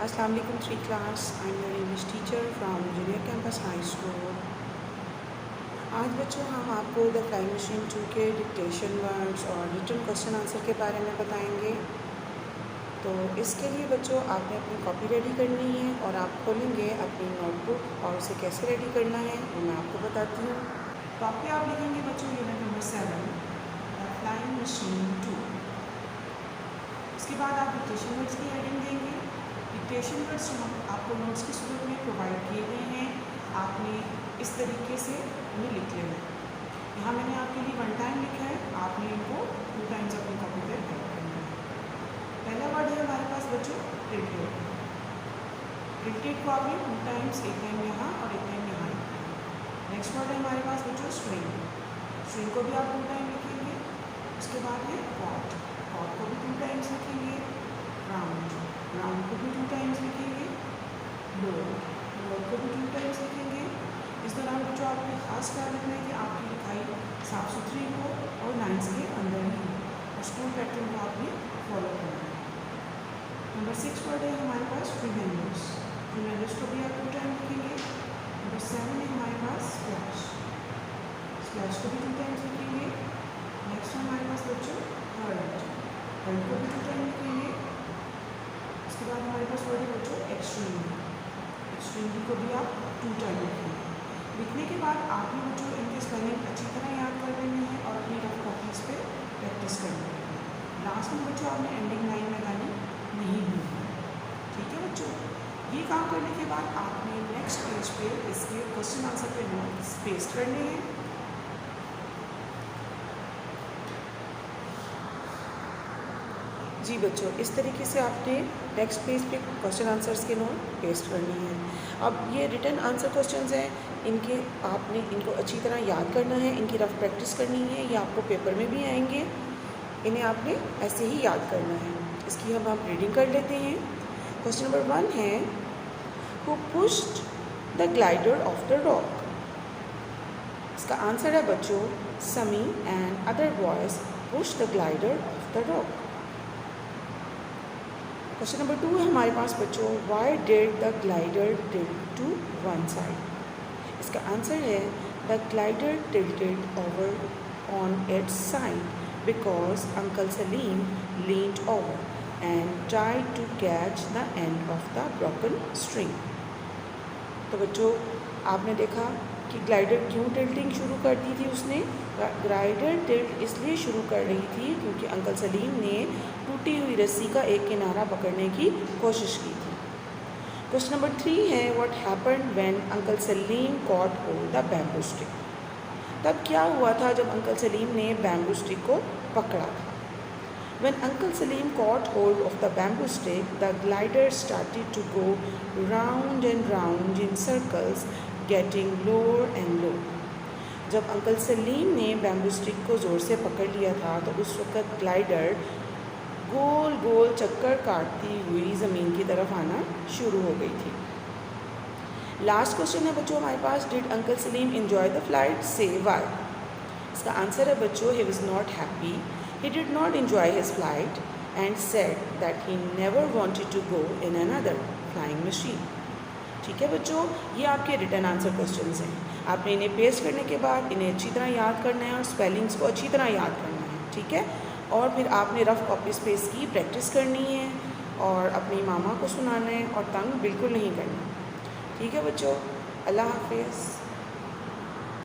Assalamu alaikum 3 class. I'm your English teacher from Junior Campus High School. आज बच्चों हम आपको द फ्लाइंग मशीन 2 के डिक्टेशन वर्ड्स और रिटन क्वेश्चन आंसर के बारे में बताएंगे। तो इसके लिए बच्चों आपने अपनी कॉपी रेडी करनी है और आप खोलेंगे अपनी नोटबुक और उसे कैसे रेडी करना है वो मैं आपको बताती हूँ। टॉप पे आप लिखेंगे बच्चों unit number 7 the flying machine 2। इसके बाद आप डिक्टेशन वर्ड्स की हेडिंग देंगे। डिक्टेशन वर्ड्स जो आपको नोट्स की सूरत में प्रोवाइड किए गए हैं आपने इस तरीके से उन्हें लिख लेना है। यहाँ मैंने आपके लिए 1 टाइम लिखा है, आपने इनको 2 टाइम्स अपनी कॉपी पर टाइप करना है। पहला वर्ड है हमारे पास बच्चों प्रिंटेड। प्रिंटेड को आपने 2 टाइम्स, एक टाइम यहाँ और एक टाइम यहाँ लिखना है। नेक्स्ट वर्ड है हमारे पास बच्चों स्ट्रिंग। स्ट्रिंग को भी आप 2 टाइम लिखेंगे। उसके बाद है पॉट। पॉट को भी 2 टाइम्स लिखेंगे। राउंड, राउंड को भी 2 टाइम्स लिखेंगे। लोड, लोड को भी 2 टाइम्स लिखेंगे। इस दौरान बच्चों आपको खास ख्याल रखना है कि आपकी लिखाई साफ सुथरी हो और लाइन्स के अंदर ही हो और स्कूल पैटर्न को आपने फॉलो करना है। नंबर 6 वर्ड है हमारे पास ट्रिमेंडस। ट्रिमेंडस को भी आप 2 टाइम लिखेंगे। नंबर 7 है हमारे पास स्प्लैश। स्प्लैश को भी 2 टाइम्स लिखेंगे। नेक्स्ट हमारे पास बच्चों हर्ट। हर्ट को भी 2 टाइम लिखेंगे। उसके बाद हमारे पास वर्ड है बच्चों एक्सट्रीम। एक्सट्रीम को भी आप 2 टाइम लिखेंगे। लिखने के बाद आपने बच्चों इनके स्पेलिंग अच्छी तरह याद कर लेने हैं और अपनी रफ कॉपीज पे प्रैक्टिस करनी है। लास्ट में बच्चों आपने एंडिंग लाइन लगानी नहीं भूलना है। ठीक है बच्चों, ये काम करने के बाद आपने नेक्स्ट पेज पे इसके क्वेश्चन आंसर पे नोट्स पेस्ट करने हैं। जी बच्चों, इस तरीके से आपने नेक्स्ट पेज पे क्वेश्चन आंसर्स के नोट पेस्ट करनी है। अब ये रिटन आंसर क्वेश्चंस हैं, इनके आपने इनको अच्छी तरह याद करना है, इनकी रफ प्रैक्टिस करनी है। ये आपको पेपर में भी आएंगे, इन्हें आपने ऐसे ही याद करना है। इसकी हम आप रीडिंग कर लेते हैं। क्वेश्चन नंबर 1 है who pushed the glider off the rock. इसका आंसर है बच्चों Sami and other boys push the glider off the rock. Question number 2 है हमारे पास बच्चों why did the glider tilt to one side. इसका आंसर है the glider tilted over on its side because uncle Salim leaned over and tried to catch the end of the broken string. तो बच्चों आपने देखा कि ग्लाइडर क्यों tilting शुरू कर दी थी उसने। ग्लाइडर टिल्ट इसलिए शुरू कर रही थी क्योंकि अंकल सलीम ने टूटी हुई रस्सी का एक किनारा पकड़ने की कोशिश की थी। क्वेश्चन नंबर 3 है what happened when uncle Salim cot hold the bamboo stick. तब क्या हुआ था जब अंकल सलीम ने बैम्बू स्टिक को पकड़ा था। When Uncle Salim caught hold of the bamboo stick, the glider started to go round and round in circles, getting lower and lower. जब अंकल सलीम ने बैम्बू स्टिक को ज़ोर से पकड़ लिया था तो उस वक़्त ग्लाइडर गोल गोल चक्कर काटती हुई ज़मीन की तरफ आना शुरू हो गई थी। लास्ट क्वेश्चन है बच्चों हमारे पास did uncle Salim enjoy the flight से वाई। इसका आंसर है बच्चों he was not happy. He did not enjoy his flight and said that he never wanted to go in another flying machine. ठीक है बच्चों, ये आपके रिटन आंसर क्वेश्चंस हैं। आपने इन्हें पेस्ट करने के बाद इन्हें अच्छी तरह याद करना है और स्पेलिंग्स को अच्छी तरह याद करना है। ठीक है, और फिर आपने रफ कॉपी स्पेस की प्रैक्टिस करनी है और अपनी मामा को सुनाना है और तंग बिल्कुल नहीं करना। ठीक है बच्चों, अल्लाह हाफिज़।